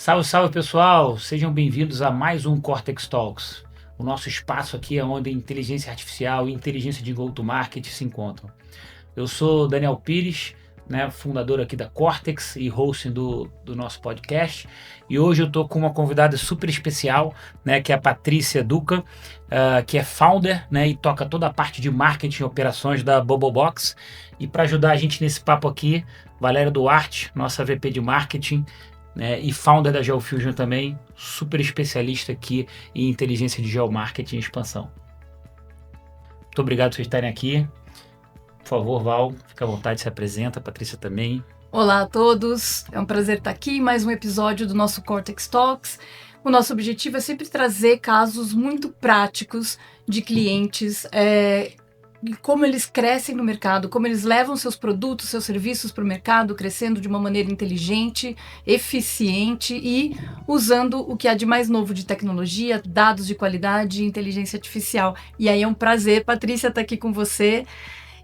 Salve, salve pessoal! Sejam bem-vindos a mais um Cortex Talks. O nosso espaço aqui é onde inteligência artificial e inteligência de go-to-market se encontram. Eu sou Daniel Pires, né, fundador aqui da Cortex e host do nosso podcast. E hoje eu estou com uma convidada super especial, né, que é a Patrícia Duca, que é founder, né, e toca toda a parte de marketing e operações da Bubblebox. E para ajudar a gente nesse papo aqui, Valéria Duarte, nossa VP de marketing, né, e founder da GeoFusion também, super especialista aqui em inteligência de geomarketing e expansão. Muito obrigado por vocês estarem aqui. Por favor, Val, fica à vontade, se apresenta, a Patrícia também. Olá a todos, é um prazer estar aqui em mais um episódio do nosso Cortex Talks. O nosso objetivo é sempre trazer casos muito práticos de clientes, e como eles crescem no mercado, como eles levam seus produtos, seus serviços para o mercado, crescendo de uma maneira inteligente, eficiente e usando o que há de mais novo de tecnologia, dados de qualidade e inteligência artificial. E aí é um prazer, Patrícia, estar aqui com você.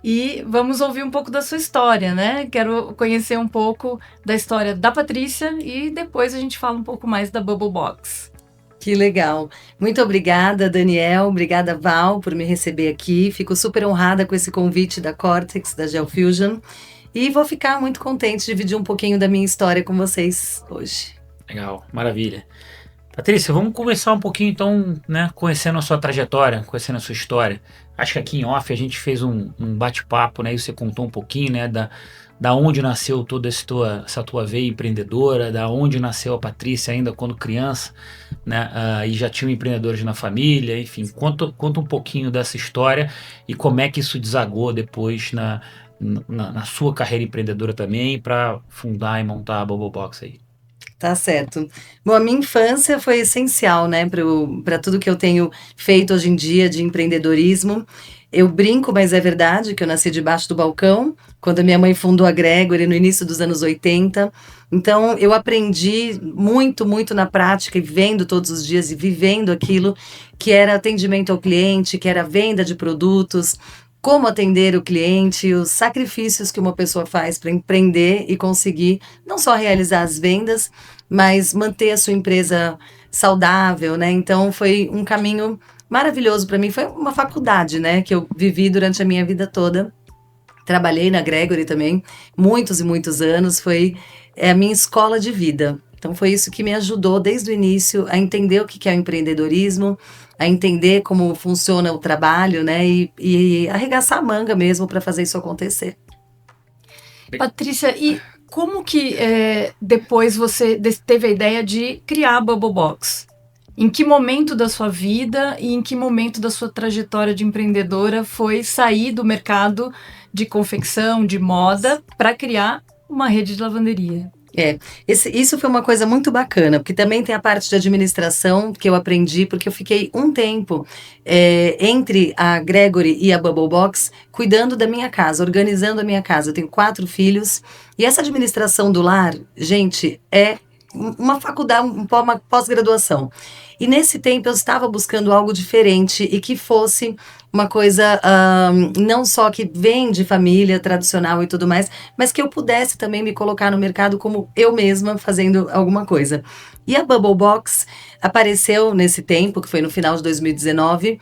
E vamos ouvir um pouco da sua história, né? Quero conhecer um pouco da história da Patrícia e depois a gente fala um pouco mais da Bubblebox. Que legal. Muito obrigada, Daniel. Obrigada, Val, por me receber aqui. Fico super honrada com esse convite da Cortex, da GeoFusion. E vou ficar muito contente de dividir um pouquinho da minha história com vocês hoje. Legal, maravilha. Patrícia, vamos conversar um pouquinho então, né, conhecendo a sua trajetória, conhecendo a sua história. Acho que aqui em off a gente fez um bate-papo, né, e você contou um pouquinho, né, da onde nasceu toda essa tua veia empreendedora, da onde nasceu a Patrícia ainda quando criança, né, e já tinha empreendedores na família, enfim, conta um pouquinho dessa história e como é que isso desagou depois na sua carreira empreendedora também para fundar e montar a Bubblebox aí. Tá certo. Bom, a minha infância foi essencial, né, para tudo que eu tenho feito hoje em dia de empreendedorismo. Eu brinco, mas é verdade que eu nasci debaixo do balcão, quando a minha mãe fundou a Gregory no início dos anos 80. Então, eu aprendi muito, muito na prática e vendo todos os dias e vivendo aquilo que era atendimento ao cliente, que era venda de produtos, como atender o cliente, os sacrifícios que uma pessoa faz para empreender e conseguir não só realizar as vendas, mas manter a sua empresa saudável, né? Então, foi um caminho maravilhoso para mim. Foi uma faculdade, né, que eu vivi durante a minha vida toda. Trabalhei na Gregory também, muitos e muitos anos. Foi a minha escola de vida. Então, foi isso que me ajudou desde o início a entender o que é o empreendedorismo, a entender como funciona o trabalho, né? E arregaçar a manga mesmo para fazer isso acontecer. Patrícia, e como que depois você teve a ideia de criar a Bubblebox? Em que momento da sua vida e em que momento da sua trajetória de empreendedora foi sair do mercado de confecção, de moda, para criar uma rede de lavanderia? Isso foi uma coisa muito bacana, porque também tem a parte de administração que eu aprendi, porque eu fiquei um tempo entre a Gregory e a Bubblebox, cuidando da minha casa, organizando a minha casa. Eu tenho 4 filhos, e essa administração do lar, gente, é uma faculdade, uma pós-graduação. E nesse tempo eu estava buscando algo diferente e que fosse uma coisa não só que vem de família tradicional e tudo mais, mas que eu pudesse também me colocar no mercado como eu mesma fazendo alguma coisa. E a Bubblebox apareceu nesse tempo, que foi no final de 2019.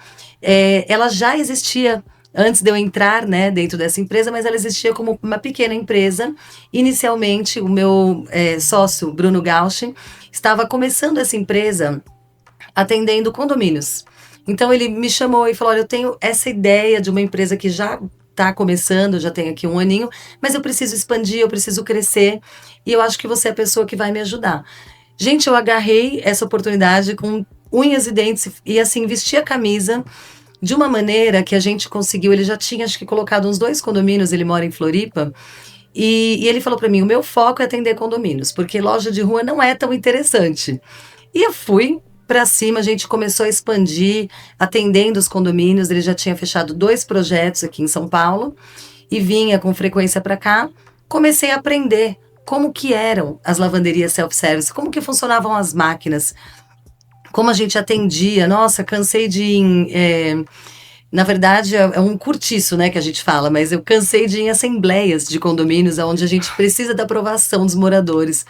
Ela já existia antes de eu entrar, né, dentro dessa empresa, mas ela existia como uma pequena empresa. Inicialmente, o meu sócio, Bruno Gauchi, estava começando essa empresa atendendo condomínios. Então, ele me chamou e falou, olha, eu tenho essa ideia de uma empresa que já está começando, já tem aqui um aninho, mas eu preciso expandir, eu preciso crescer, e eu acho que você é a pessoa que vai me ajudar. Gente, eu agarrei essa oportunidade com unhas e dentes e, assim, vesti a camisa de uma maneira que a gente conseguiu. Ele já tinha, acho que, colocado uns 2 condomínios, ele mora em Floripa, e ele falou para mim, o meu foco é atender condomínios, porque loja de rua não é tão interessante. E eu fui para cima, a gente começou a expandir, atendendo os condomínios. Ele já tinha fechado 2 projetos aqui em São Paulo, e vinha com frequência para cá. Comecei a aprender como que eram as lavanderias self-service, como que funcionavam as máquinas, como a gente atendia. Nossa, cansei de ir na verdade, é um curtiço, né, que a gente fala, mas eu cansei de ir em assembleias de condomínios, onde a gente precisa da aprovação dos moradores.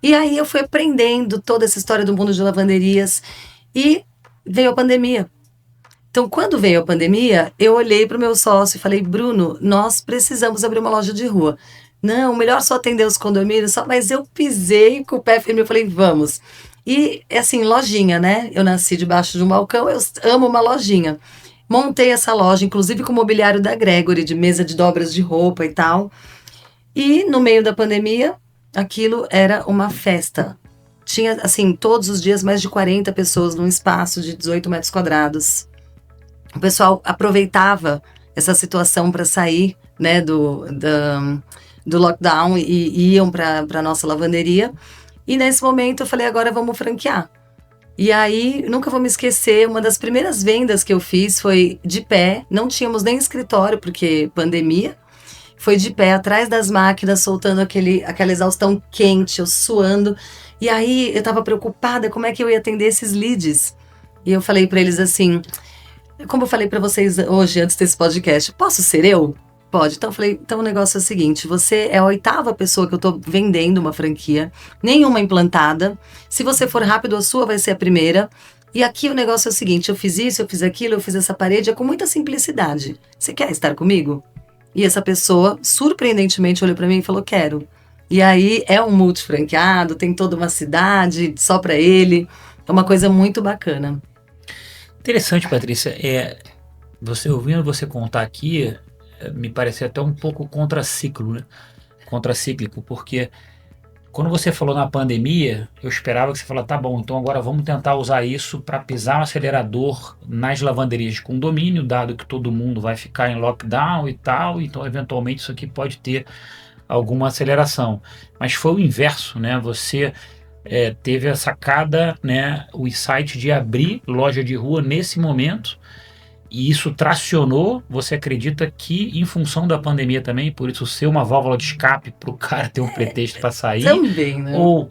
E aí eu fui aprendendo toda essa história do mundo de lavanderias e veio a pandemia. Então, quando veio a pandemia, eu olhei para o meu sócio e falei, Bruno, nós precisamos abrir uma loja de rua. Não, melhor só atender os condomínios, mas eu pisei com o pé firme, eu falei, vamos. E, assim, lojinha, né? Eu nasci debaixo de um balcão, eu amo uma lojinha. Montei essa loja, inclusive com o mobiliário da Gregory, de mesa de dobras de roupa e tal. E, no meio da pandemia, aquilo era uma festa. Tinha, assim, todos os dias mais de 40 pessoas num espaço de 18 metros quadrados. O pessoal aproveitava essa situação para sair, né, do lockdown e iam para a nossa lavanderia. E nesse momento eu falei, agora vamos franquear. E aí, nunca vou me esquecer, uma das primeiras vendas que eu fiz foi de pé, não tínhamos nem escritório, porque pandemia. Foi de pé, atrás das máquinas, soltando aquela exaustão quente, eu suando. E aí, eu tava preocupada, como é que eu ia atender esses leads? E eu falei para eles assim, como eu falei para vocês hoje, antes desse podcast, posso ser eu? Pode. Então eu falei, então o negócio é o seguinte, você é a 8ª pessoa que eu tô vendendo uma franquia, nenhuma implantada. Se você for rápido, a sua vai ser a primeira. E aqui o negócio é o seguinte, eu fiz isso, eu fiz aquilo, eu fiz essa parede, é com muita simplicidade. Você quer estar comigo? E essa pessoa, surpreendentemente, olhou para mim e falou, quero. E aí é um multifranqueado, tem toda uma cidade só para ele. É uma coisa muito bacana. Interessante, Patrícia. Você ouvindo você contar aqui, me parecia até um pouco contraciclo, né? Contracíclico, porque quando você falou na pandemia, eu esperava que você falasse, tá bom, então agora vamos tentar usar isso para pisar no acelerador nas lavanderias de condomínio, dado que todo mundo vai ficar em lockdown e tal, então eventualmente isso aqui pode ter alguma aceleração. Mas foi o inverso, né? Você teve a sacada, né, o insight de abrir loja de rua nesse momento, e isso tracionou, você acredita que em função da pandemia também, por isso ser uma válvula de escape para o cara ter um pretexto para sair? Também, né? Ou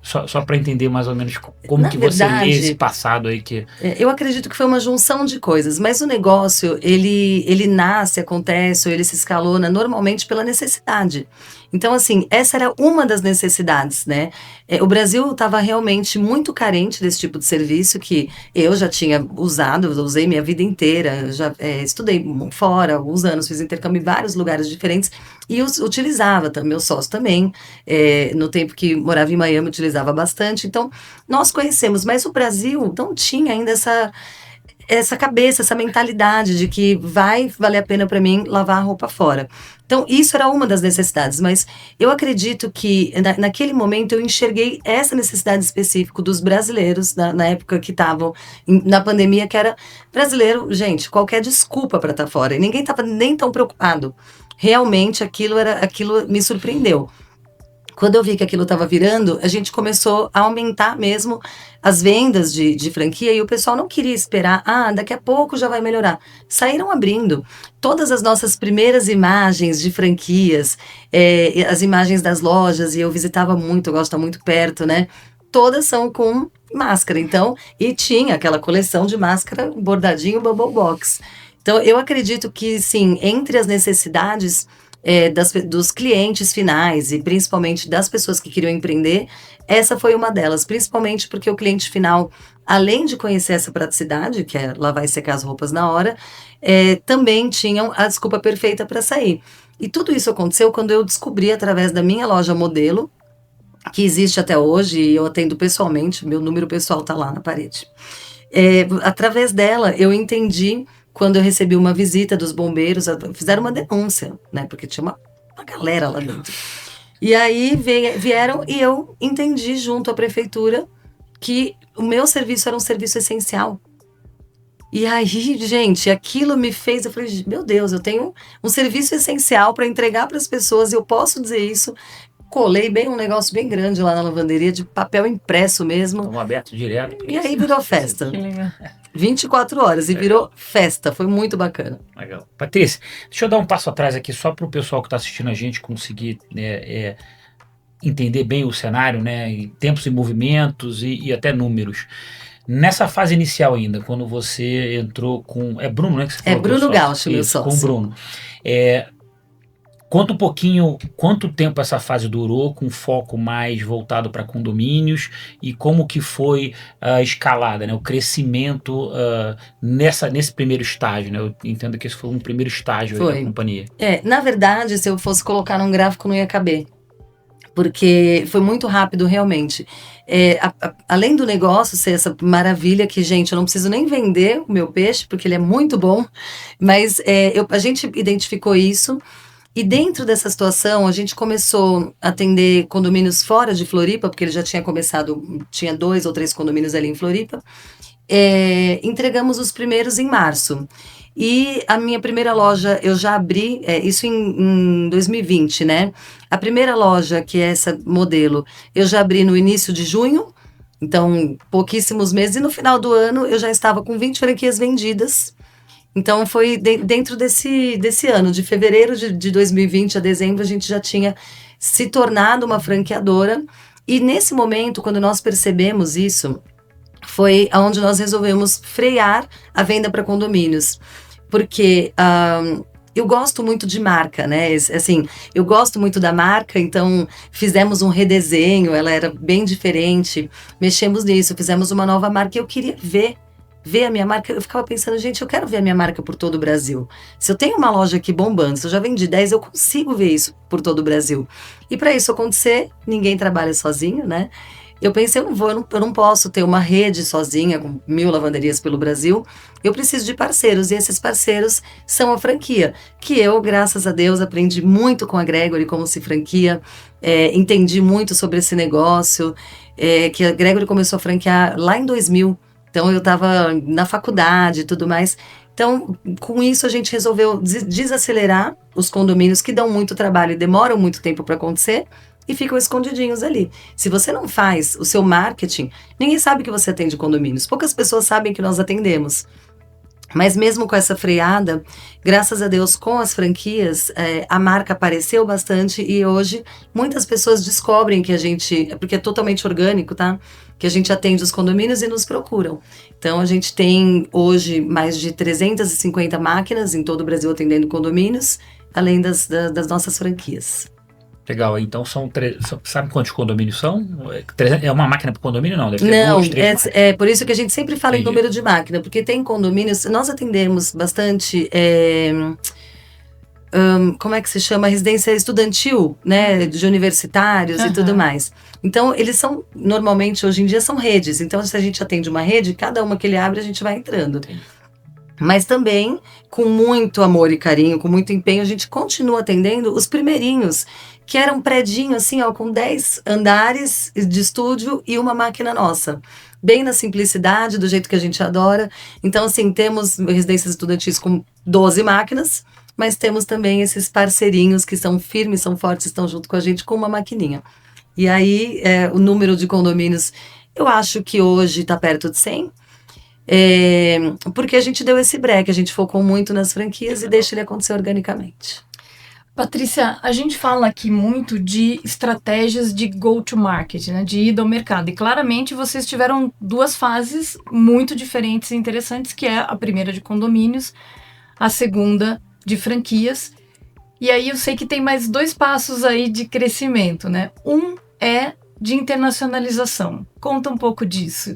só para entender mais ou menos como que você lê esse passado aí que... Eu acredito que foi uma junção de coisas, mas o negócio, ele nasce, acontece, ou ele se escalona normalmente pela necessidade. Então, assim, essa era uma das necessidades, né? O Brasil estava realmente muito carente desse tipo de serviço que eu já tinha usado, eu usei minha vida inteira, já estudei fora alguns anos, fiz intercâmbio em vários lugares diferentes e utilizava, meu sócio também, no tempo que morava em Miami, utilizava bastante. Então, nós conhecemos, mas o Brasil não tinha ainda essa cabeça, essa mentalidade de que vai valer a pena para mim lavar a roupa fora. Então, isso era uma das necessidades, mas eu acredito que naquele momento eu enxerguei essa necessidade específica dos brasileiros, na época que estavam na pandemia, que era brasileiro, gente, qualquer desculpa para estar fora, e ninguém estava nem tão preocupado. Realmente, aquilo me surpreendeu. Quando eu vi que aquilo estava virando, a gente começou a aumentar mesmo as vendas de franquia e o pessoal não queria esperar, daqui a pouco já vai melhorar. Saíram abrindo. Todas as nossas primeiras imagens de franquias, as imagens das lojas, e eu visitava muito, eu gosto muito perto, né? Todas são com máscara, então, e tinha aquela coleção de máscara bordadinho Bubble Box. Então, eu acredito que, sim, entre as necessidades dos clientes finais e principalmente das pessoas que queriam empreender, essa foi uma delas, principalmente porque o cliente final, além de conhecer essa praticidade, que é lavar e secar as roupas na hora, também tinham a desculpa perfeita para sair. E tudo isso aconteceu quando eu descobri, através da minha loja modelo, que existe até hoje, e eu atendo pessoalmente, meu número pessoal está lá na parede. Através dela, eu entendi, quando eu recebi uma visita dos bombeiros, fizeram uma denúncia, né? Porque tinha uma galera lá dentro. E aí vieram e eu entendi junto à prefeitura que o meu serviço era um serviço essencial. E aí, gente, aquilo me fez, eu falei, meu Deus, eu tenho um serviço essencial para entregar para as pessoas e eu posso dizer isso. Colei bem um negócio bem grande lá na lavanderia, de papel impresso mesmo. Estamos aberto direto. E aí virou festa. Que legal. 24 horas e virou festa, foi muito bacana. Legal. Patrícia, deixa eu dar um passo atrás aqui, só para o pessoal que está assistindo a gente conseguir entender bem o cenário, né, em tempos e movimentos e até números. Nessa fase inicial ainda, quando você entrou com... É Bruno, né? Que você falou Bruno Gauch, meu isso, sócio. com o Bruno. Conta um pouquinho quanto tempo essa fase durou, com foco mais voltado para condomínios, e como que foi a escalada, né? O crescimento nesse primeiro estágio, né? Eu entendo que esse foi um primeiro estágio aí da companhia. Na verdade, se eu fosse colocar num gráfico, não ia caber. Porque foi muito rápido, realmente. Além do negócio ser essa maravilha que, gente, eu não preciso nem vender o meu peixe, porque ele é muito bom, mas a gente identificou isso. E dentro dessa situação, a gente começou a atender condomínios fora de Floripa, porque ele já tinha começado, tinha 2 ou 3 condomínios ali em Floripa. Entregamos os primeiros em março. E a minha primeira loja, eu já abri, isso em 2020, né? A primeira loja, que é essa modelo, eu já abri no início de junho, então pouquíssimos meses. E no final do ano, eu já estava com 20 franquias vendidas. Então, foi dentro desse ano, de fevereiro de 2020 a dezembro, a gente já tinha se tornado uma franqueadora. E nesse momento, quando nós percebemos isso, foi onde nós resolvemos frear a venda para condomínios. Porque eu gosto muito de marca, né? Assim, eu gosto muito da marca, então fizemos um redesenho, ela era bem diferente, mexemos nisso, fizemos uma nova marca e eu queria ver a minha marca. Eu ficava pensando, gente, eu quero ver a minha marca por todo o Brasil. Se eu tenho uma loja aqui bombando, se eu já vendi 10, eu consigo ver isso por todo o Brasil. E para isso acontecer, ninguém trabalha sozinho, né? Eu pensei, eu não posso ter uma rede sozinha com 1000 lavanderias pelo Brasil. Eu preciso de parceiros, e esses parceiros são a franquia, que eu, graças a Deus, aprendi muito com a Gregory como se franquia, entendi muito sobre esse negócio, que a Gregory começou a franquear lá em 2000, então eu estava na faculdade e tudo mais. Então, com isso a gente resolveu desacelerar os condomínios que dão muito trabalho e demoram muito tempo para acontecer, e ficam escondidinhos ali. Se você não faz o seu marketing, ninguém sabe que você atende condomínios. Poucas pessoas sabem que nós atendemos. Mas mesmo com essa freada, graças a Deus, com as franquias, a marca apareceu bastante e hoje muitas pessoas descobrem que a gente, porque é totalmente orgânico, tá? Que a gente atende os condomínios e nos procuram. Então, a gente tem hoje mais de 350 máquinas em todo o Brasil atendendo condomínios, além das nossas franquias. Legal, então sabe quantos condomínios são? É uma máquina por condomínio? Não, deve ter 2, 3 é por isso que a gente sempre fala em número de máquina, porque tem condomínios, nós atendemos bastante, como é que se chama? Residência estudantil, né, de universitários e tudo mais. Então, eles são, normalmente, hoje em dia, são redes. Então, se a gente atende uma rede, cada uma que ele abre, a gente vai entrando. Entendi. Mas também, com muito amor e carinho, com muito empenho, a gente continua atendendo os primeirinhos, que era um predinho assim, ó, com 10 andares de estúdio e uma máquina nossa. Bem na simplicidade, do jeito que a gente adora. Então, assim, temos residências estudantis com 12 máquinas, mas temos também esses parceirinhos que são firmes, são fortes, estão junto com a gente com uma maquininha. E aí, o número de condomínios, eu acho que hoje está perto de 100. Porque a gente deu esse break, a gente focou muito nas franquias e deixa ele acontecer organicamente. Patrícia, a gente fala aqui muito de estratégias de go-to-market, né, de ida ao mercado. E claramente vocês tiveram 2 fases muito diferentes e interessantes, que é a primeira de condomínios, a segunda de franquias. E aí eu sei que tem mais 2 passos aí de crescimento, né? Um é de internacionalização. Conta um pouco disso.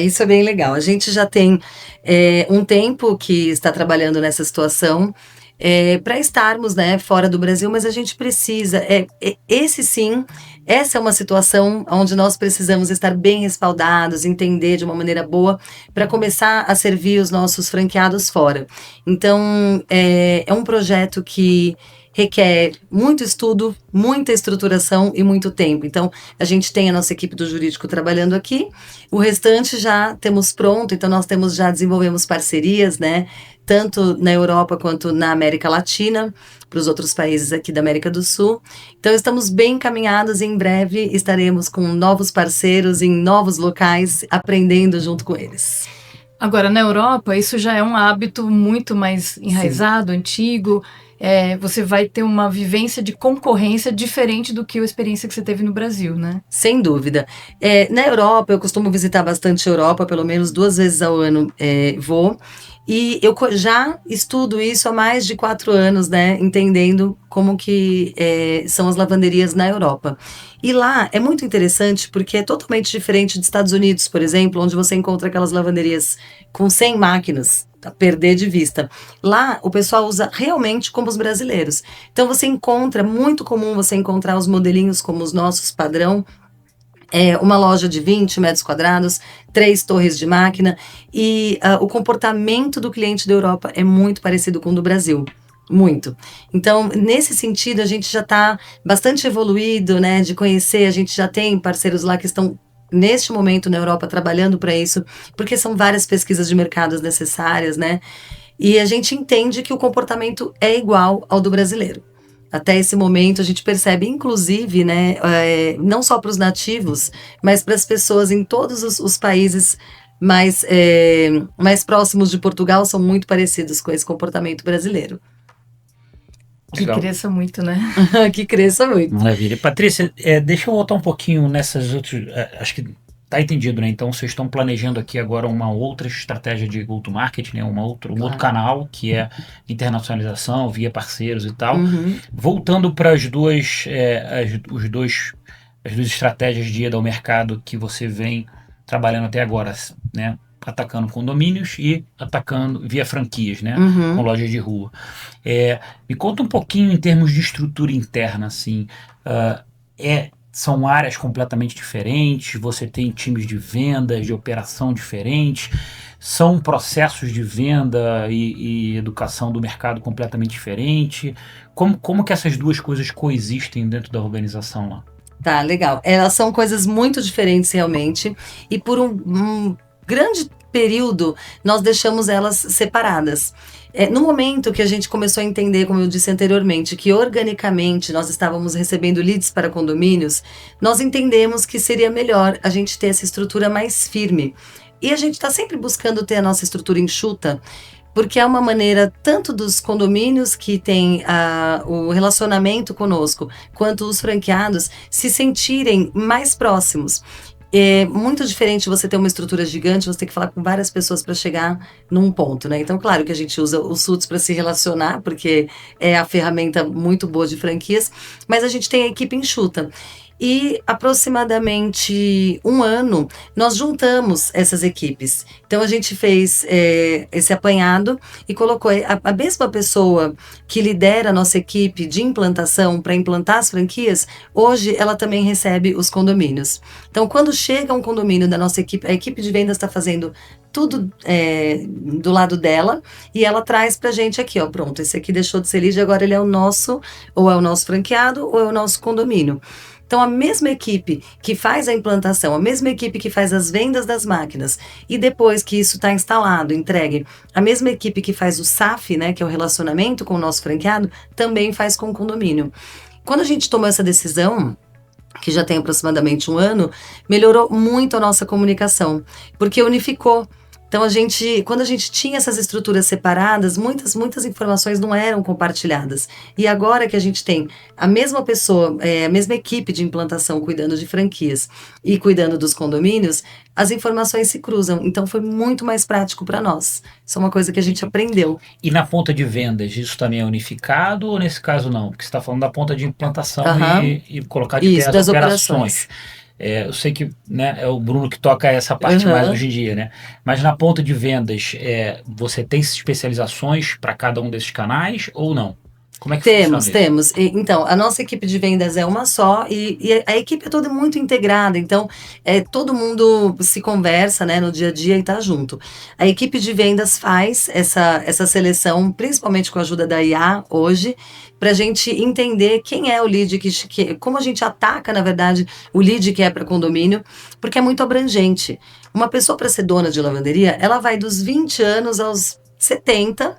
Isso é bem legal. A gente já tem um tempo que está trabalhando nessa situação, para estarmos, né, fora do Brasil, mas a gente precisa, essa é uma situação onde nós precisamos estar bem respaldados, entender de uma maneira boa, para começar a servir os nossos franqueados fora. Então, é um projeto que requer muito estudo, muita estruturação e muito tempo. Então, a gente tem a nossa equipe do jurídico trabalhando aqui, o restante já temos pronto, então nós já desenvolvemos parcerias, né, tanto na Europa quanto na América Latina, para os outros países aqui da América do Sul. Então, estamos bem encaminhados e em breve estaremos com novos parceiros em novos locais, aprendendo junto com eles. Agora, na Europa, isso já é um hábito muito mais enraizado, antigo. Você vai ter uma vivência de concorrência diferente do que a experiência que você teve no Brasil, né? Sem dúvida. Na Europa, eu costumo visitar bastante a Europa, pelo menos 2 vezes ao ano vou. E eu já estudo isso há mais de 4 anos, né? Entendendo como que são as lavanderias na Europa. E lá é muito interessante porque é totalmente diferente dos Estados Unidos, por exemplo, onde você encontra aquelas lavanderias com 100 máquinas, a perder de vista. Lá o pessoal usa realmente como os brasileiros. Então você encontra, muito comum você encontrar os modelinhos como os nossos padrão, uma loja de 20 metros quadrados, 3 torres de máquina, e o comportamento do cliente da Europa é muito parecido com o do Brasil. Muito. Então, nesse sentido, a gente já está bastante evoluído, né, de conhecer, a gente já tem parceiros lá que estão, neste momento, na Europa, trabalhando para isso, porque são várias pesquisas de mercados necessárias, né, e a gente entende que o comportamento é igual ao do brasileiro. Até esse momento, a gente percebe, inclusive, né, não só para os nativos, mas para as pessoas em todos os países mais próximos de Portugal, são muito parecidos com esse comportamento brasileiro. Que cresça muito, né? Que cresça muito. Maravilha. Patrícia, deixa eu voltar um pouquinho nessas outras... acho que tá entendido, né? Então, vocês estão planejando aqui agora uma outra estratégia de go-to-market, né? Um outro canal, que é internacionalização, via parceiros e tal. Uhum. Voltando para as duas estratégias de ida ao mercado que você vem trabalhando até agora, né? Atacando condomínios e atacando via franquias, né? Uhum. Com lojas de rua. Me conta um pouquinho em termos de estrutura interna, assim. São áreas completamente diferentes, você tem times de vendas, de operação diferentes, são processos de venda e educação do mercado completamente diferentes. Como que essas duas coisas coexistem dentro da organização lá? Tá, legal. Elas são coisas muito diferentes realmente, e por um grande período nós deixamos elas separadas. No momento que a gente começou a entender, como eu disse anteriormente, que organicamente nós estávamos recebendo leads para condomínios, nós entendemos que seria melhor a gente ter essa estrutura mais firme. E a gente está sempre buscando ter a nossa estrutura enxuta, porque é uma maneira tanto dos condomínios que têm o relacionamento conosco, quanto os franqueados se sentirem mais próximos. É muito diferente você ter uma estrutura gigante, você ter que falar com várias pessoas para chegar num ponto, né? Então, claro que a gente usa o Suits para se relacionar, porque é a ferramenta muito boa de franquias, mas a gente tem a equipe enxuta. E aproximadamente 1 ano, nós juntamos essas equipes. Então, a gente fez esse apanhado e colocou a mesma pessoa que lidera a nossa equipe de implantação para implantar as franquias, hoje ela também recebe os condomínios. Então, quando chega um condomínio da nossa equipe, a equipe de vendas está fazendo tudo do lado dela, e ela traz pra gente aqui, ó, pronto, esse aqui deixou de ser lead, agora ele é o nosso, ou é o nosso franqueado, ou é o nosso condomínio. Então, a mesma equipe que faz a implantação, a mesma equipe que faz as vendas das máquinas, e depois que isso está instalado, entregue, a mesma equipe que faz o SAF, né, que é o relacionamento com o nosso franqueado, também faz com o condomínio. Quando a gente tomou essa decisão, que já tem aproximadamente 1 ano, melhorou muito a nossa comunicação, porque unificou. Então, quando a gente tinha essas estruturas separadas, muitas informações não eram compartilhadas. E agora que a gente tem a mesma pessoa, a mesma equipe de implantação cuidando de franquias e cuidando dos condomínios, as informações se cruzam. Então, foi muito mais prático para nós. Isso é uma coisa que a gente aprendeu. E na ponta de vendas, isso também é unificado ou nesse caso não? Porque você está falando da ponta de implantação e colocar de pé as operações. Eu sei que, né, é o Bruno que toca essa parte mais hoje em dia, né? Mas na ponta de vendas, você tem especializações para cada um desses canais ou não? Como é que funciona isso? Temos. Então, a nossa equipe de vendas é uma só e a equipe é toda muito integrada. Então, todo mundo se conversa, né, no dia a dia e tá junto. A equipe de vendas faz essa seleção, principalmente com a ajuda da IA hoje, para a gente entender quem é o lead, como a gente ataca, na verdade, o lead que é para condomínio, porque é muito abrangente. Uma pessoa, para ser dona de lavanderia, ela vai dos 20 anos aos 70,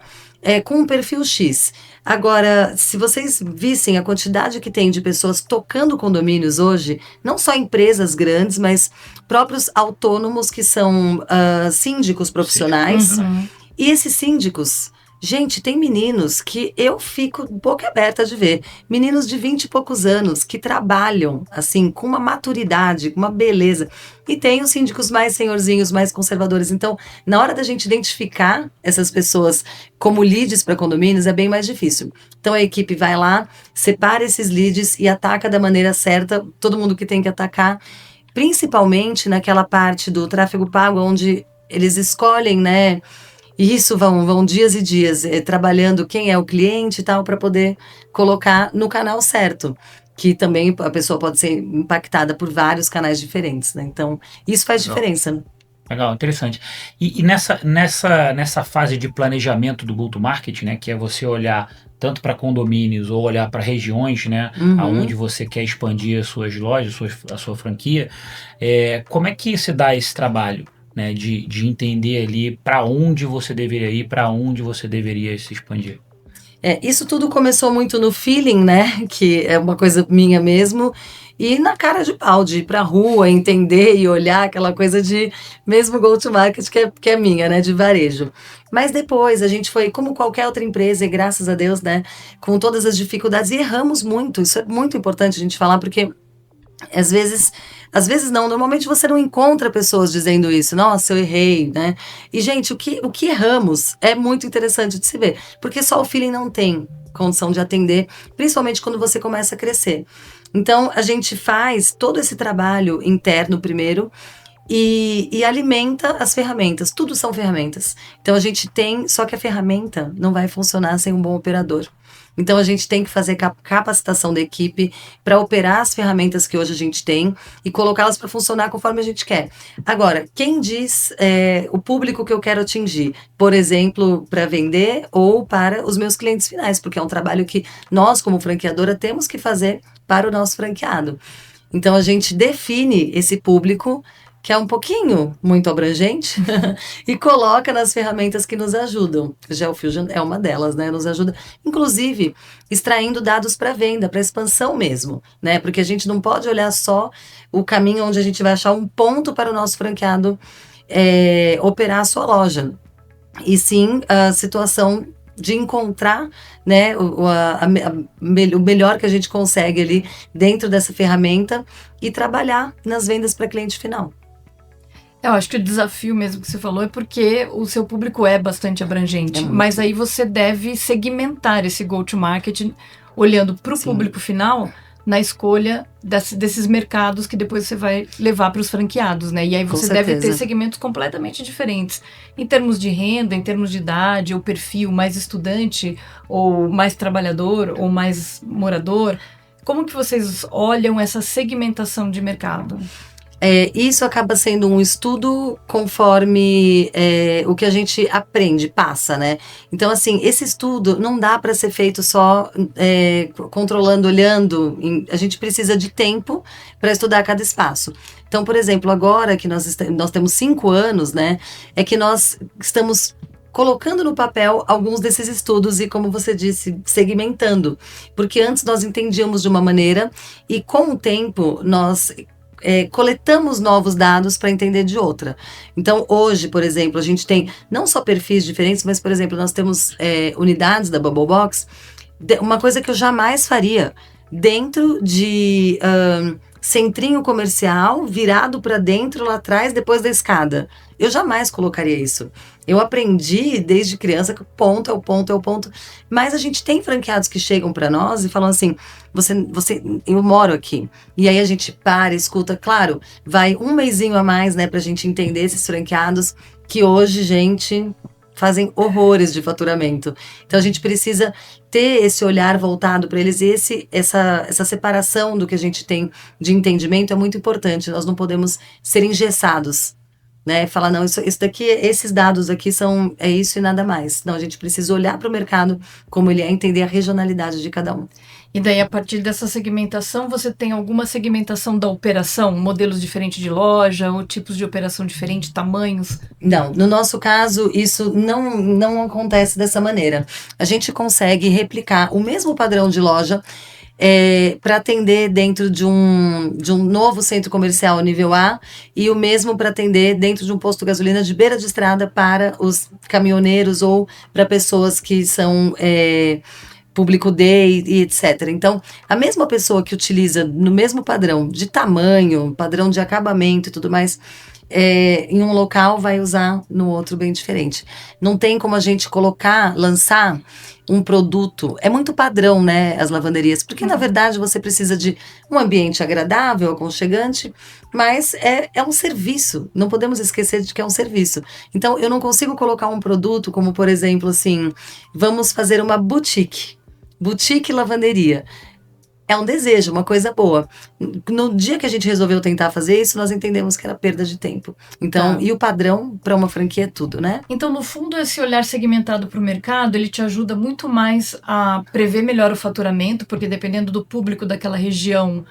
com um perfil X. Agora, se vocês vissem a quantidade que tem de pessoas tocando condomínios hoje, não só empresas grandes, mas próprios autônomos que são síndicos profissionais. Uhum. E esses síndicos, Gente, tem meninos que eu fico boca aberta de ver. Meninos de 20 e poucos anos que trabalham, assim, com uma maturidade, com uma beleza. E tem os síndicos mais senhorzinhos, mais conservadores. Então, na hora da gente identificar essas pessoas como leads para condomínios, é bem mais difícil. Então, a equipe vai lá, separa esses leads e ataca da maneira certa todo mundo que tem que atacar, principalmente naquela parte do tráfego pago, onde eles escolhem, né? E isso vão dias e dias trabalhando quem é o cliente e tal, para poder colocar no canal certo. Que também a pessoa pode ser impactada por vários canais diferentes, né? Então, isso faz diferença, né? Legal, interessante. E nessa fase de planejamento do go-to-market, né, que é você olhar tanto para condomínios ou olhar para regiões, né, aonde você quer expandir as suas lojas, a sua franquia, como é que se dá esse trabalho, né, de entender ali para onde você deveria ir, para onde você deveria se expandir? Isso tudo começou muito no feeling, né? Que é uma coisa minha mesmo. E na cara de pau, de ir pra rua, entender e olhar aquela coisa de mesmo go-to-market que é minha, né? De varejo. Mas depois a gente foi, como qualquer outra empresa, e graças a Deus, né? Com todas as dificuldades, e erramos muito. Isso é muito importante a gente falar, porque às vezes não, normalmente você não encontra pessoas dizendo isso, nossa, eu errei, né? E, gente, o que erramos é muito interessante de se ver, porque só o feeling não tem condição de atender, principalmente quando você começa a crescer. Então, a gente faz todo esse trabalho interno primeiro, e alimenta as ferramentas, tudo são ferramentas. Então a gente tem, só que a ferramenta não vai funcionar sem um bom operador. Então a gente tem que fazer capacitação da equipe para operar as ferramentas que hoje a gente tem e colocá-las para funcionar conforme a gente quer. Agora, quem diz o público que eu quero atingir? Por exemplo, para vender ou para os meus clientes finais, porque é um trabalho que nós, como franqueadora, temos que fazer para o nosso franqueado. Então a gente define esse público, que é um pouquinho muito abrangente, e coloca nas ferramentas que nos ajudam. O GeoFusion é uma delas, né? Nos ajuda, inclusive, extraindo dados para venda, para expansão mesmo, né? Porque a gente não pode olhar só o caminho onde a gente vai achar um ponto para o nosso franqueado operar a sua loja. E sim a situação de encontrar, né, o melhor que a gente consegue ali dentro dessa ferramenta e trabalhar nas vendas para cliente final. Eu acho que o desafio mesmo que você falou é porque o seu público é bastante abrangente, mas aí você deve segmentar esse go-to-market olhando para o público final na escolha desses mercados que depois você vai levar para os franqueados, né? E aí você deve ter segmentos completamente diferentes em termos de renda, em termos de idade, ou perfil, mais estudante, ou mais trabalhador, ou mais morador. Como que vocês olham essa segmentação de mercado? Isso acaba sendo um estudo conforme o que a gente aprende, passa, né? Então, assim, esse estudo não dá para ser feito só controlando, olhando. A gente precisa de tempo para estudar cada espaço. Então, por exemplo, agora que nós temos 5 anos, né? É que nós estamos colocando no papel alguns desses estudos e, como você disse, segmentando. Porque antes nós entendíamos de uma maneira e, com o tempo, nós coletamos novos dados para entender de outra. Então, hoje, por exemplo, a gente tem não só perfis diferentes, mas, por exemplo, nós temos unidades da Bubble Box, uma coisa que eu jamais faria, dentro de centrinho comercial, virado para dentro, lá atrás, depois da escada. Eu jamais colocaria isso. Eu aprendi desde criança que o ponto é o ponto, é o ponto. Mas a gente tem franqueados que chegam para nós e falam assim, eu moro aqui. E aí a gente para, escuta. Claro, vai um mesinho a mais, né, pra gente entender esses franqueados que hoje, gente, fazem horrores de faturamento. Então a gente precisa ter esse olhar voltado para eles e essa separação do que a gente tem de entendimento é muito importante. Nós não podemos ser engessados, né? Falar, não, isso daqui, esses dados aqui é isso e nada mais. Não, a gente precisa olhar para o mercado como ele é, entender a regionalidade de cada um. E daí, a partir dessa segmentação, você tem alguma segmentação da operação? Modelos diferentes de loja, ou tipos de operação diferentes, tamanhos? Não, no nosso caso, isso não acontece dessa maneira. A gente consegue replicar o mesmo padrão de loja, para atender dentro de um novo centro comercial nível A e o mesmo para atender dentro de um posto de gasolina de beira de estrada para os caminhoneiros ou para pessoas que são público D e etc. Então, a mesma pessoa que utiliza no mesmo padrão de tamanho, padrão de acabamento e tudo mais, em um local vai usar no outro bem diferente. Não tem como a gente lançar um produto, é muito padrão, né, as lavanderias, porque na verdade você precisa de um ambiente agradável, aconchegante, mas é um serviço, não podemos esquecer de que é um serviço. Então eu não consigo colocar um produto como, por exemplo, assim, vamos fazer uma boutique lavanderia. É um desejo, uma coisa boa. No dia que a gente resolveu tentar fazer isso, nós entendemos que era perda de tempo. Então, e o padrão para uma franquia é tudo, né? Então, no fundo, esse olhar segmentado para o mercado, ele te ajuda muito mais a prever melhor o faturamento, porque dependendo do público daquela região,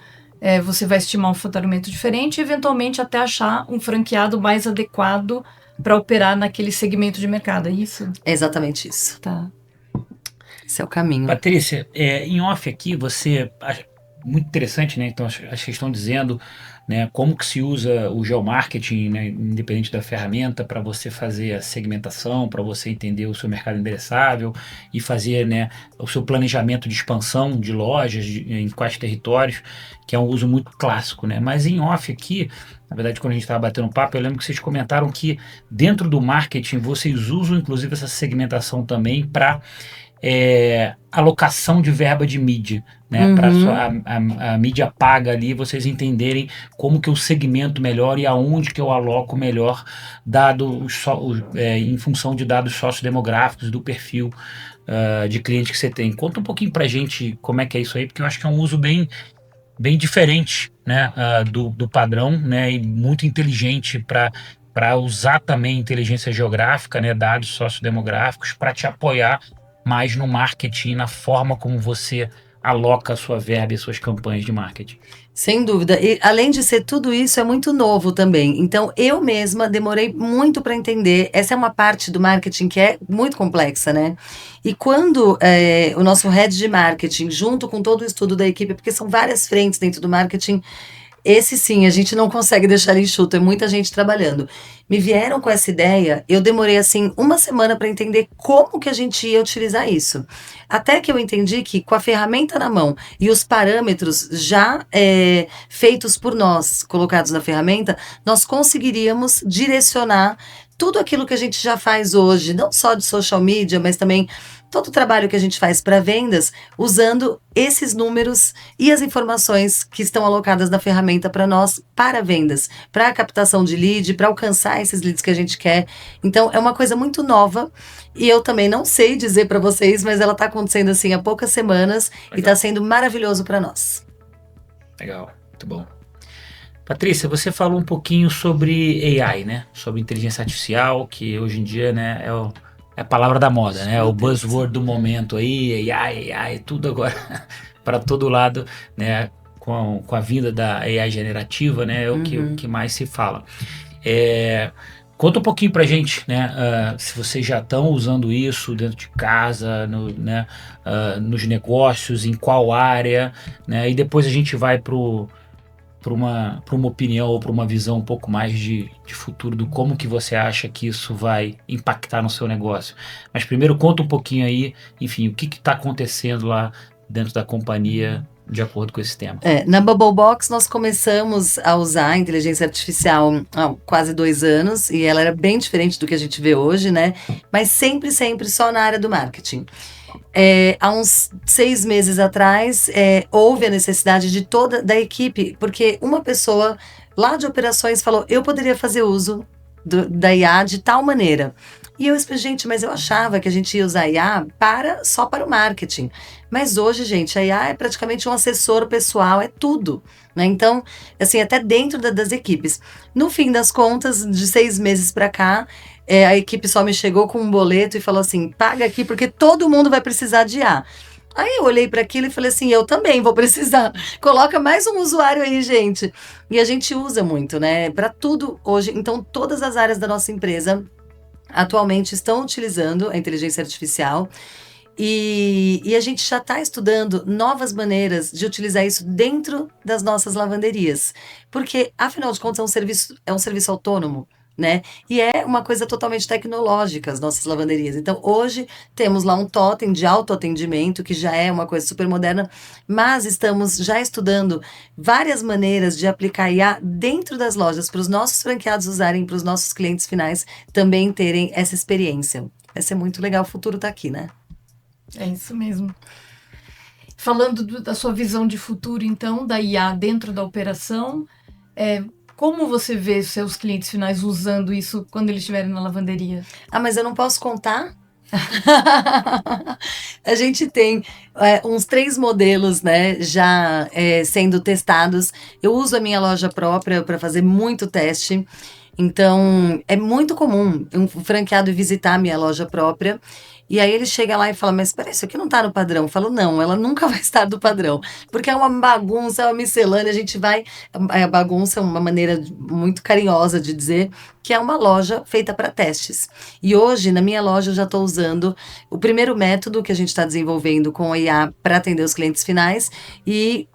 você vai estimar um faturamento diferente e, eventualmente, até achar um franqueado mais adequado para operar naquele segmento de mercado, é isso? É exatamente isso. Tá. Esse é o caminho. Patrícia, em off aqui, muito interessante, né? Então, acho que vocês estão dizendo, né, como que se usa o geomarketing, né, independente da ferramenta, para você fazer a segmentação, para você entender o seu mercado endereçável e fazer, né, o seu planejamento de expansão de lojas em quais territórios, que é um uso muito clássico, né? Mas em off aqui, na verdade, quando a gente estava batendo papo, eu lembro que vocês comentaram que dentro do marketing vocês usam, inclusive, essa segmentação também para alocação de verba de mídia, né? Para a mídia paga ali, vocês entenderem como que eu segmento melhor e aonde que eu aloco melhor, em função de dados sociodemográficos do perfil de cliente que você tem. Conta um pouquinho pra gente como é que é isso aí, porque eu acho que é um uso bem diferente, né, do padrão, né, e muito inteligente para usar também inteligência geográfica, né, dados sociodemográficos para te apoiar mais no marketing, na forma como você aloca a sua verba e suas campanhas de marketing. Sem dúvida. E além de ser tudo isso, é muito novo também. Então, eu mesma demorei muito para entender. Essa é uma parte do marketing que é muito complexa, né? E quando o nosso head de marketing, junto com todo o estudo da equipe, porque são várias frentes dentro do marketing, esse sim, a gente não consegue deixar ele enxuto, é muita gente trabalhando. Me vieram com essa ideia, eu demorei assim uma semana para entender como que a gente ia utilizar isso. Até que eu entendi que com a ferramenta na mão e os parâmetros já feitos por nós, colocados na ferramenta, nós conseguiríamos direcionar tudo aquilo que a gente já faz hoje, não só de social media, mas também todo o trabalho que a gente faz para vendas, usando esses números e as informações que estão alocadas na ferramenta para nós, para vendas, para a captação de lead, para alcançar esses leads que a gente quer. Então, é uma coisa muito nova e eu também não sei dizer para vocês, mas ela está acontecendo assim há poucas semanas. Legal. E está sendo maravilhoso para nós. Legal, muito bom. Patrícia, você falou um pouquinho sobre AI, né? Sobre inteligência artificial, que hoje em dia, né, é a palavra da moda, né? O buzzword do momento aí, AI, tudo agora para todo lado, né? Com a vinda da AI generativa, né? É o que mais se fala. Conta um pouquinho pra gente, né? Se vocês já estão usando isso dentro de casa, nos negócios, em qual área, né? E depois a gente vai para uma opinião ou para uma visão um pouco mais de futuro do como que você acha que isso vai impactar no seu negócio. Mas primeiro conta um pouquinho aí, enfim, o que está acontecendo lá dentro da companhia de acordo com esse tema. Na Bubblebox nós começamos a usar a inteligência artificial há quase 2 anos e ela era bem diferente do que a gente vê hoje, né? Mas sempre só na área do marketing. Há uns 6 meses atrás, houve a necessidade de toda da equipe, porque uma pessoa lá de operações falou, eu poderia fazer uso da IA de tal maneira. E eu expliquei, gente, mas eu achava que a gente ia usar a IA só para o marketing. Mas hoje, gente, a IA é praticamente um assessor pessoal, é tudo, né? Então, assim, até dentro das equipes. No fim das contas, de 6 meses para cá, a equipe só me chegou com um boleto e falou assim, paga aqui porque todo mundo vai precisar de IA. Aí eu olhei para aquilo e falei assim, eu também vou precisar. Coloca mais um usuário aí, gente. E a gente usa muito, né? Para tudo hoje. Então, todas as áreas da nossa empresa atualmente estão utilizando a inteligência artificial. E a gente já está estudando novas maneiras de utilizar isso dentro das nossas lavanderias. Porque, afinal de contas, é um serviço autônomo, né? E é uma coisa totalmente tecnológica, as nossas lavanderias. Então, hoje, temos lá um totem de autoatendimento, que já é uma coisa super moderna, mas estamos já estudando várias maneiras de aplicar IA dentro das lojas, para os nossos franqueados usarem, para os nossos clientes finais também terem essa experiência. Vai ser muito legal, o futuro está aqui, né? É isso mesmo. Falando da sua visão de futuro, então, da IA dentro da operação, como você vê seus clientes finais usando isso quando eles estiverem na lavanderia? Ah, mas eu não posso contar? A gente tem uns 3 modelos, né, já sendo testados. Eu uso a minha loja própria para fazer muito teste. Então, é muito comum um franqueado visitar a minha loja própria. E aí ele chega lá e fala, mas peraí, isso aqui não tá no padrão. Eu falo, não, ela nunca vai estar no padrão. Porque é uma bagunça, é uma miscelânea, a gente vai... A bagunça é uma maneira muito carinhosa de dizer que é uma loja feita para testes. E hoje, na minha loja, eu já estou usando o primeiro método que a gente está desenvolvendo com a IA para atender os clientes finais e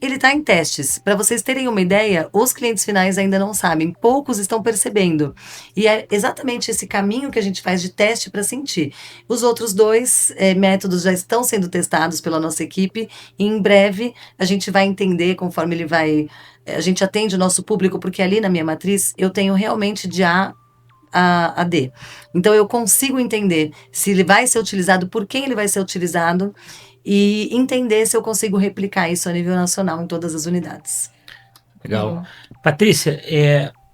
ele está em testes. Para vocês terem uma ideia, os clientes finais ainda não sabem, poucos estão percebendo. E é exatamente esse caminho que a gente faz de teste para sentir. Os outros 2 métodos já estão sendo testados pela nossa equipe e em breve a gente vai entender conforme ele vai... A gente atende o nosso público, porque ali na minha matriz eu tenho realmente de A a D. Então eu consigo entender se ele vai ser utilizado, por quem ele vai ser utilizado, e entender se eu consigo replicar isso a nível nacional em todas as unidades. Legal. Patrícia,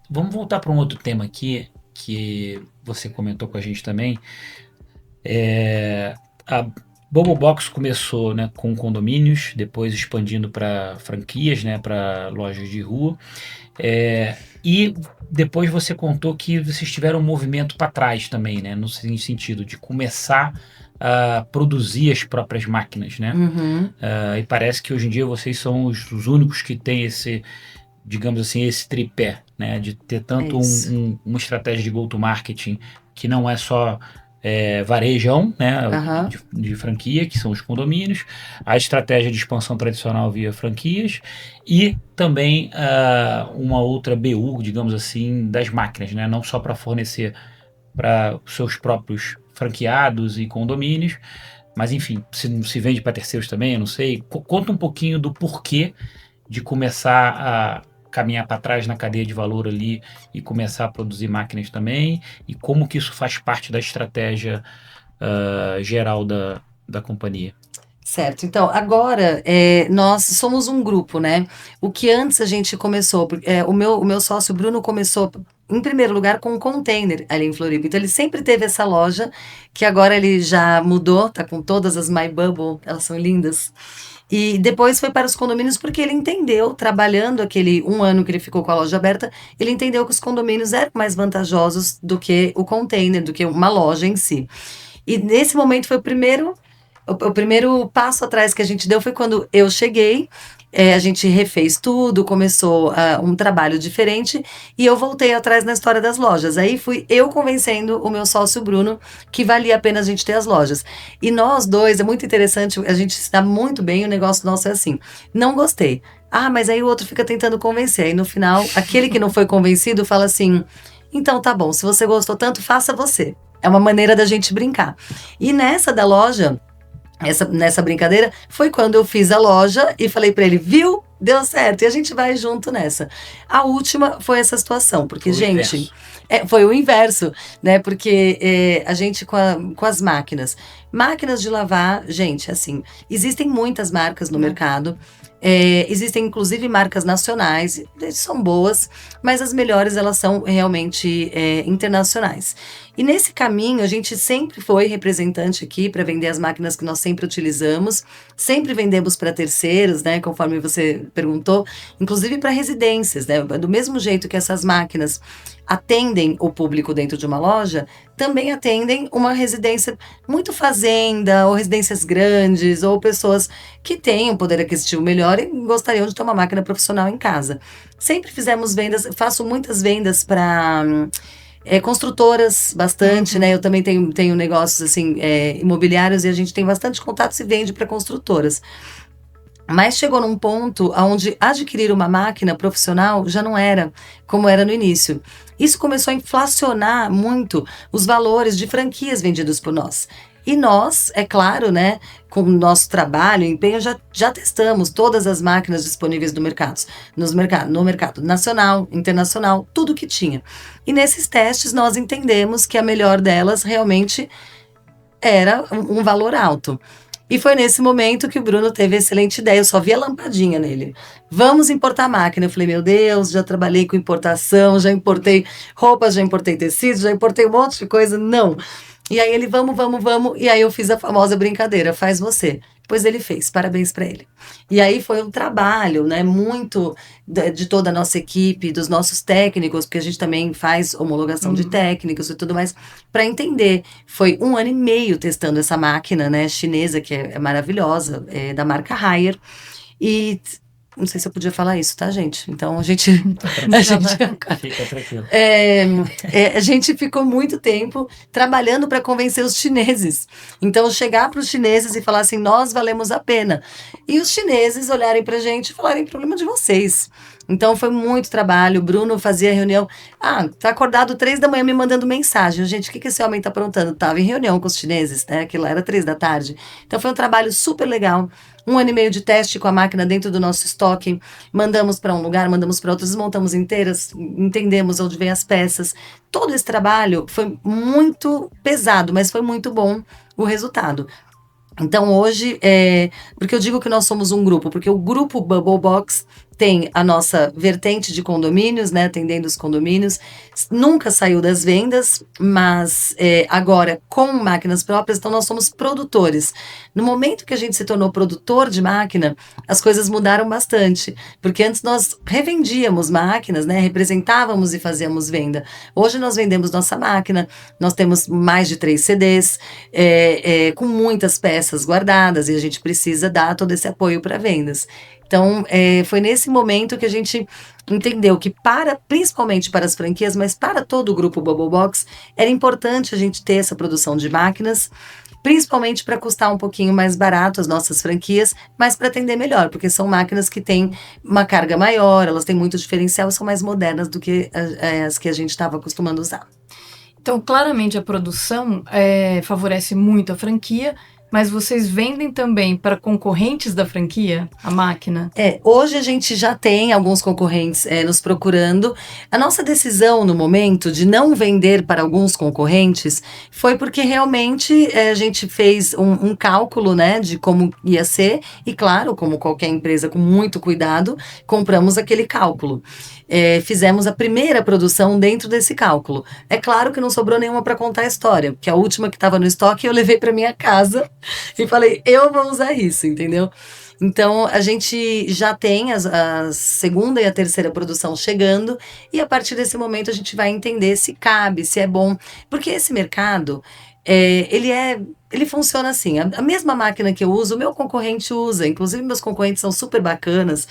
vamos voltar para um outro tema aqui, que você comentou com a gente também. A BoboBox começou, né, com condomínios, depois expandindo para franquias, né, para lojas de rua. E depois você contou que vocês tiveram um movimento para trás também, né, no sentido de começar a produzir as próprias máquinas, né? Uhum. E parece que hoje em dia vocês são os únicos que têm esse, digamos assim, esse tripé, né? De ter tanto uma estratégia de go-to-marketing que não é só varejão, né? Uhum. De franquia, que são os condomínios, a estratégia de expansão tradicional via franquias e também uma outra BU, digamos assim, das máquinas, né? Não só para fornecer para os seus próprios franqueados e condomínios, mas enfim, se vende para terceiros também, eu não sei. Conta um pouquinho do porquê de começar a caminhar para trás na cadeia de valor ali e começar a produzir máquinas também, e como que isso faz parte da estratégia geral da companhia. Certo, então agora nós somos um grupo, né? O que antes a gente começou, o meu sócio Bruno começou em primeiro lugar com um container ali em Floripa, então ele sempre teve essa loja, que agora ele já mudou, tá com todas as My Bubble, elas são lindas, e depois foi para os condomínios porque ele entendeu, trabalhando aquele 1 ano que ele ficou com a loja aberta, ele entendeu que os condomínios eram mais vantajosos do que o container, do que uma loja em si. E nesse momento foi o primeiro passo atrás que a gente deu foi quando eu cheguei, a gente refez tudo, começou um trabalho diferente e eu voltei atrás na história das lojas. Aí fui eu convencendo o meu sócio Bruno que valia a pena a gente ter as lojas. E nós dois, é muito interessante, a gente se dá muito bem, o negócio nosso é assim, não gostei. Ah, mas aí o outro fica tentando convencer. Aí no final, aquele que não foi convencido fala assim, então tá bom, se você gostou tanto, faça você. É uma maneira da gente brincar. E nessa da loja... Nessa brincadeira, foi quando eu fiz a loja e falei pra ele, viu? Deu certo. E a gente vai junto nessa. A última foi essa situação, porque, gente... foi o inverso, né? Porque a gente com as máquinas. Máquinas de lavar, gente, assim, existem muitas marcas no mercado. Existem, inclusive, marcas nacionais, são boas, mas as melhores, elas são realmente internacionais. E nesse caminho, a gente sempre foi representante aqui para vender as máquinas que nós sempre utilizamos, sempre vendemos para terceiros, né, conforme você perguntou, inclusive para residências, né, do mesmo jeito que essas máquinas atendem o público dentro de uma loja, também atendem uma residência muito fazenda, ou residências grandes, ou pessoas que têm um poder aquisitivo melhor e gostariam de ter uma máquina profissional em casa. Sempre fizemos vendas, faço muitas vendas para Construtoras, bastante, né? Eu também tenho negócios, assim, imobiliários, e a gente tem bastante contatos e vende para construtoras. Mas chegou num ponto onde adquirir uma máquina profissional já não era como era no início. Isso começou a inflacionar muito os valores de franquias vendidas por nós. E nós, é claro, né, com o nosso trabalho, empenho, já testamos todas as máquinas disponíveis no mercado nacional, internacional, tudo que tinha. E nesses testes nós entendemos que a melhor delas realmente era um valor alto. E foi nesse momento que o Bruno teve a excelente ideia. Eu só vi a lampadinha nele. Vamos importar máquina. Eu falei, meu Deus, já trabalhei com importação, já importei roupas, já importei tecidos, já importei um monte de coisa. Não. E aí ele, vamos. E aí eu fiz a famosa brincadeira, faz você. Pois ele fez, parabéns para ele. E aí foi um trabalho, né, muito de toda a nossa equipe, dos nossos técnicos, porque a gente também faz homologação de técnicos e tudo mais, para entender. Foi 1 ano e meio testando essa máquina, né, chinesa, que é maravilhosa, da marca Haier. E não sei se eu podia falar isso, tá, gente? Então a gente Fica tranquilo. a gente ficou muito tempo trabalhando para convencer os chineses. Então, chegar para os chineses e falar assim, nós valemos a pena. E os chineses olharem para a gente e falarem, problema de vocês. Então, foi muito trabalho. O Bruno fazia reunião. Tá acordado 3 da manhã me mandando mensagem. Gente, o que esse homem tá aprontando? Tava em reunião com os chineses, né? Aquilo lá era 3 da tarde. Então, foi um trabalho super legal. 1 ano e meio de teste com a máquina dentro do nosso estoque. Mandamos para um lugar, mandamos para outro, desmontamos inteiras, entendemos onde vem as peças. Todo esse trabalho foi muito pesado, mas foi muito bom o resultado. Então, hoje, porque eu digo que nós somos um grupo, porque o grupo Bubble Box tem a nossa vertente de condomínios, né, atendendo os condomínios, nunca saiu das vendas, mas agora com máquinas próprias, então nós somos produtores. No momento que a gente se tornou produtor de máquina, as coisas mudaram bastante, porque antes nós revendíamos máquinas, né, representávamos e fazíamos venda. Hoje nós vendemos nossa máquina, nós temos mais de 3 CDs, com muitas peças guardadas, e a gente precisa dar todo esse apoio para vendas. Então, foi nesse momento que a gente entendeu que principalmente para as franquias, mas para todo o grupo Bubble Box, era importante a gente ter essa produção de máquinas, principalmente para custar um pouquinho mais barato as nossas franquias, mas para atender melhor, porque são máquinas que têm uma carga maior, elas têm muito diferencial e são mais modernas do que as que a gente estava acostumando a usar. Então, claramente, a produção favorece muito a franquia, mas vocês vendem também para concorrentes da franquia, a máquina? Hoje a gente já tem alguns concorrentes nos procurando. A nossa decisão no momento de não vender para alguns concorrentes foi porque realmente a gente fez um cálculo, né, de como ia ser e, claro, como qualquer empresa com muito cuidado, compramos aquele cálculo. Fizemos a primeira produção dentro desse cálculo. É claro que não sobrou nenhuma para contar a história, porque a última que estava no estoque eu levei para minha casa e falei, eu vou usar isso, entendeu? Então, a gente já tem a segunda e a terceira produção chegando, e a partir desse momento a gente vai entender se cabe, se é bom, porque esse mercado, ele funciona assim, a mesma máquina que eu uso, o meu concorrente usa, inclusive meus concorrentes são super bacanas,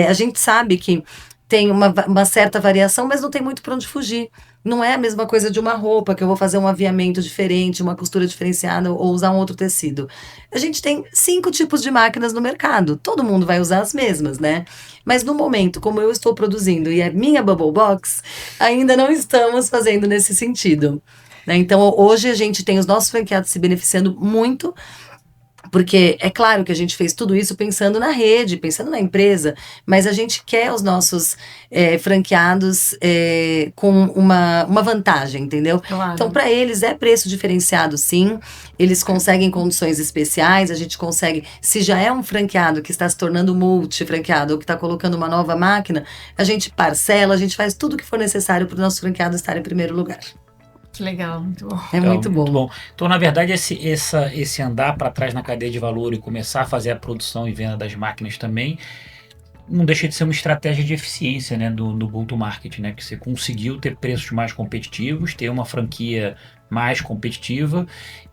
a gente sabe que tem uma certa variação, mas não tem muito para onde fugir. Não é a mesma coisa de uma roupa, que eu vou fazer um aviamento diferente, uma costura diferenciada ou usar um outro tecido. A gente tem 5 tipos de máquinas no mercado. Todo mundo vai usar as mesmas, né? Mas no momento, como eu estou produzindo e é minha Bubble Box, ainda não estamos fazendo nesse sentido, né? Então, hoje a gente tem os nossos franqueados se beneficiando muito, porque é claro que a gente fez tudo isso pensando na rede, pensando na empresa, mas a gente quer os nossos franqueados com uma vantagem, entendeu? Claro. Então, para eles é preço diferenciado, sim. Eles conseguem condições especiais, a gente consegue, se já é um franqueado que está se tornando multi-franqueado ou que está colocando uma nova máquina, a gente parcela, a gente faz tudo o que for necessário para o nosso franqueado estar em primeiro lugar. Que legal, muito bom. Muito bom. Então, na verdade, esse andar para trás na cadeia de valor e começar a fazer a produção e venda das máquinas também, não deixa de ser uma estratégia de eficiência, né, do go-to-market, né, que você conseguiu ter preços mais competitivos, ter uma franquia mais competitiva,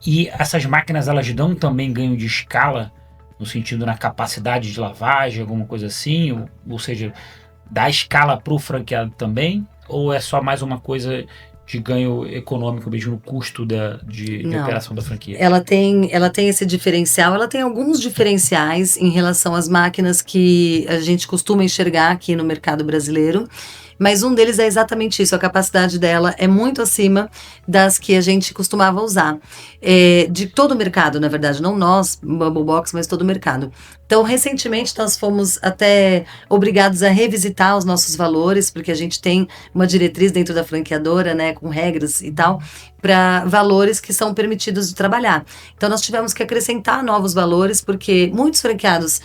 e essas máquinas, elas dão também ganho de escala, no sentido na capacidade de lavagem, alguma coisa assim, ou seja, dá escala para o franqueado também, ou é só mais uma coisa de ganho econômico mesmo no custo de Não. operação da franquia? Ela tem esse diferencial, ela tem alguns diferenciais em relação às máquinas que a gente costuma enxergar aqui no mercado brasileiro, mas um deles é exatamente isso, a capacidade dela é muito acima das que a gente costumava usar, de todo o mercado, na verdade, não nós, Bubble Box, mas todo o mercado. Então, recentemente, nós fomos até obrigados a revisitar os nossos valores, porque a gente tem uma diretriz dentro da franqueadora, né, com regras e tal, para valores que são permitidos de trabalhar. Então, nós tivemos que acrescentar novos valores, porque muitos franqueados,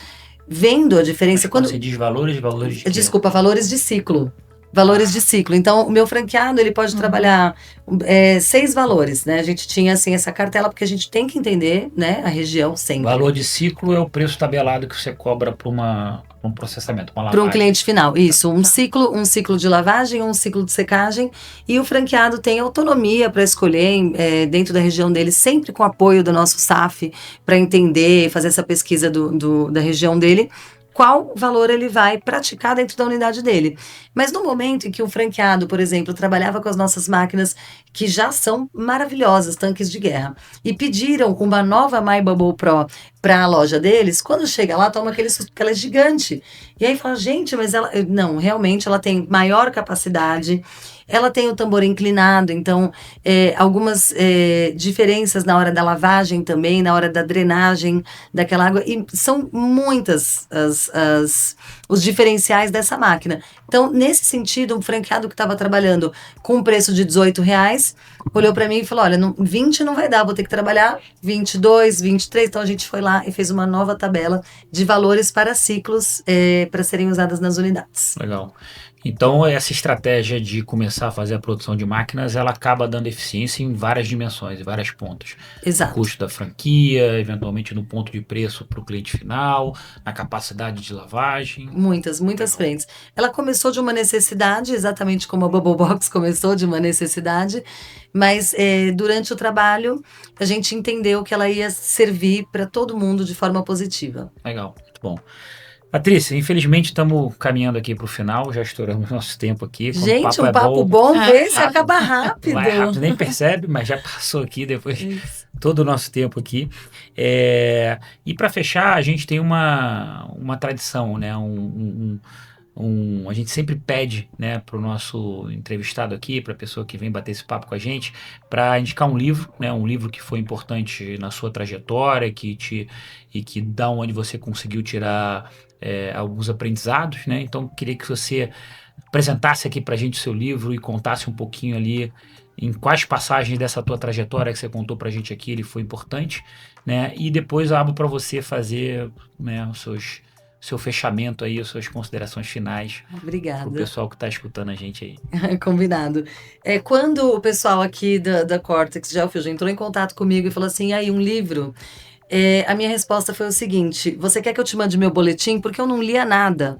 vendo a diferença... Quando você diz valores de quê? Desculpa, valores de ciclo. Valores de ciclo. Então, o meu franqueado, ele pode trabalhar 6 valores, né? A gente tinha, assim, essa cartela, porque a gente tem que entender, né, a região sempre. Valor de ciclo é o preço tabelado que você cobra para um processamento, uma lavagem. Para um cliente final, isso. Um ciclo de lavagem, um ciclo de secagem. E o franqueado tem autonomia para escolher, dentro da região dele, sempre com apoio do nosso SAF, para entender, fazer essa pesquisa da região dele, qual valor ele vai praticar dentro da unidade dele. Mas no momento em que o franqueado, por exemplo, trabalhava com as nossas máquinas, que já são maravilhosas, tanques de guerra, e pediram uma nova My Bubble Pro para a loja deles, quando chega lá, toma aquele susto, porque ela é gigante. E aí fala, gente, mas ela... Não, realmente ela tem maior capacidade, ela tem o tambor inclinado, então algumas diferenças na hora da lavagem também, na hora da drenagem daquela água, e são muitas os diferenciais dessa máquina. Então, nesse sentido, um franqueado que estava trabalhando com um preço de R$18, olhou para mim e falou, olha, 20 não vai dar, vou ter que trabalhar 22, 23, então a gente foi lá e fez uma nova tabela de valores para ciclos para serem usadas nas unidades. Legal. Então, essa estratégia de começar a fazer a produção de máquinas, ela acaba dando eficiência em várias dimensões, em várias pontas. Exato. No custo da franquia, eventualmente no ponto de preço para o cliente final, na capacidade de lavagem. Muitas frentes. Ela começou de uma necessidade, exatamente como a Bubble Box começou de uma necessidade, mas durante o trabalho a gente entendeu que ela ia servir para todo mundo de forma positiva. Legal, muito bom. Patrícia, infelizmente estamos caminhando aqui para o final, já estouramos nosso tempo aqui. Gente, um papo bom, vê se acaba rápido. Vai rápido, nem percebe, mas já passou aqui depois todo o nosso tempo aqui. E para fechar, a gente tem uma tradição, né? A gente sempre pede, né, para o nosso entrevistado aqui, para a pessoa que vem bater esse papo com a gente, para indicar um livro, né, um livro que foi importante na sua trajetória, e que da onde você conseguiu tirar alguns aprendizados, né? Então, queria que você apresentasse aqui para a gente o seu livro e contasse um pouquinho ali em quais passagens dessa tua trajetória que você contou para a gente aqui ele foi importante, né? E depois eu abro para você fazer, né, seu fechamento aí, as suas considerações finais. Obrigada. Para o pessoal que está escutando a gente aí. Combinado. Quando o pessoal aqui da Cortex já entrou em contato comigo e falou assim, aí um livro, a minha resposta foi o seguinte, você quer que eu te mande meu boletim? Porque eu não lia nada,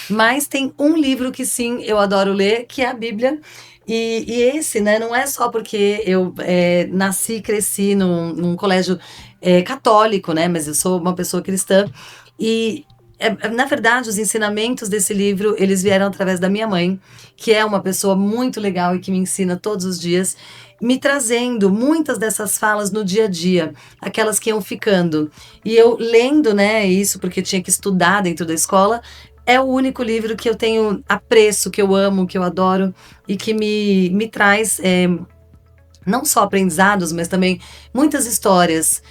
mas tem um livro que sim, eu adoro ler, que é a Bíblia. E esse, né, não é só porque eu nasci e cresci num colégio católico, né, mas eu sou uma pessoa cristã. E na verdade, os ensinamentos desse livro, eles vieram através da minha mãe, que é uma pessoa muito legal e que me ensina todos os dias, me trazendo muitas dessas falas no dia a dia, aquelas que iam ficando. E eu lendo, né, isso porque tinha que estudar dentro da escola, é o único livro que eu tenho apreço, que eu amo, que eu adoro e que me traz não só aprendizados, mas também muitas histórias.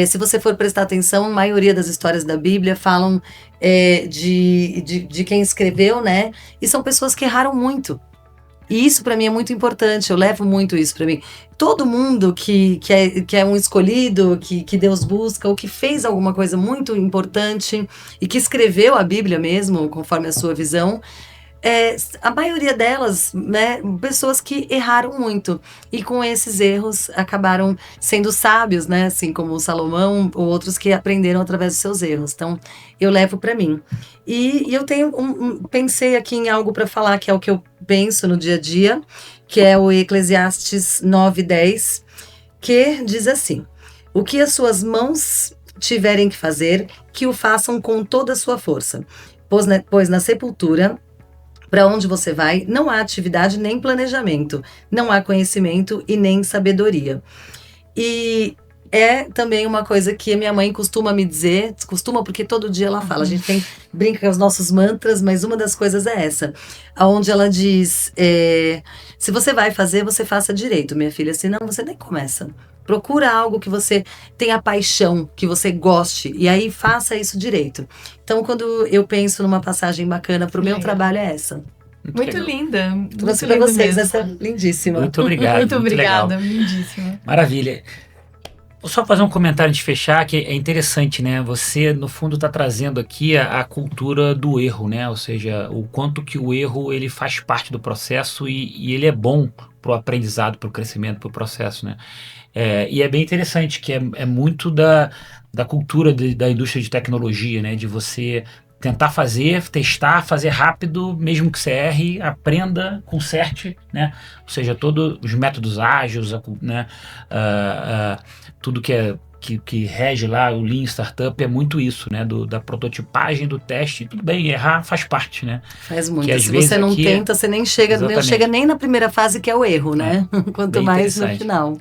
Se você for prestar atenção, a maioria das histórias da Bíblia falam de quem escreveu, né? E são pessoas que erraram muito. E isso para mim é muito importante, eu levo muito isso para mim. Todo mundo que é um escolhido, que Deus busca, ou que fez alguma coisa muito importante e que escreveu a Bíblia mesmo, conforme a sua visão, a maioria delas, né, pessoas que erraram muito e com esses erros acabaram sendo sábios, né, assim como o Salomão ou outros que aprenderam através dos seus erros. Então, eu levo para mim. E eu tenho pensei aqui em algo para falar que é o que eu penso no dia a dia, que é o Eclesiastes 9:10, que diz assim: o que as suas mãos tiverem que fazer, que o façam com toda a sua força, pois na sepultura para onde você vai, não há atividade nem planejamento, não há conhecimento e nem sabedoria. E é também uma coisa que a minha mãe costuma me dizer, costuma porque todo dia ela fala, a gente brinca com os nossos mantras, mas uma das coisas é essa, onde ela diz, se você vai fazer, você faça direito, minha filha, senão você nem começa. Procura algo que você tenha paixão, que você goste, e aí faça isso direito. Então, quando eu penso numa passagem bacana para o meu trabalho, é essa. Muito linda. Trouxe para vocês essa lindíssima. Muito obrigado. Muito obrigada, legal. lindíssima. Maravilha. Vou só fazer um comentário antes de fechar, que é interessante, né? Você, no fundo, está trazendo aqui a cultura do erro, né? Ou seja, o quanto que o erro ele faz parte do processo e ele é bom para o aprendizado, para o crescimento, para o processo, né? E é bem interessante, que é muito da cultura da indústria de tecnologia, né? De você tentar fazer, testar, fazer rápido, mesmo que você erre, aprenda, conserte, né? Ou seja, todos os métodos ágeis, né? Tudo que rege lá o Lean Startup é muito isso, né? Da prototipagem, do teste. Tudo bem, errar faz parte, né? Faz muito. Que, se você não tenta, você nem chega nem na primeira fase, que é o erro, né? Quanto mais no final.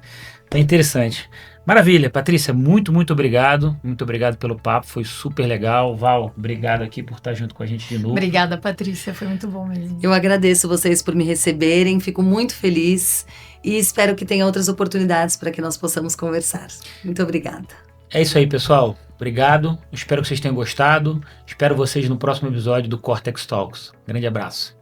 Bem interessante. Maravilha, Patrícia, muito obrigado. Muito obrigado pelo papo, foi super legal. Val, obrigado aqui por estar junto com a gente de novo. Obrigada, Patrícia, foi muito bom mesmo. Eu agradeço vocês por me receberem, fico muito feliz e espero que tenha outras oportunidades para que nós possamos conversar. Muito obrigada. É isso aí, pessoal. Obrigado, espero que vocês tenham gostado. Espero vocês no próximo episódio do Cortex Talks. Grande abraço.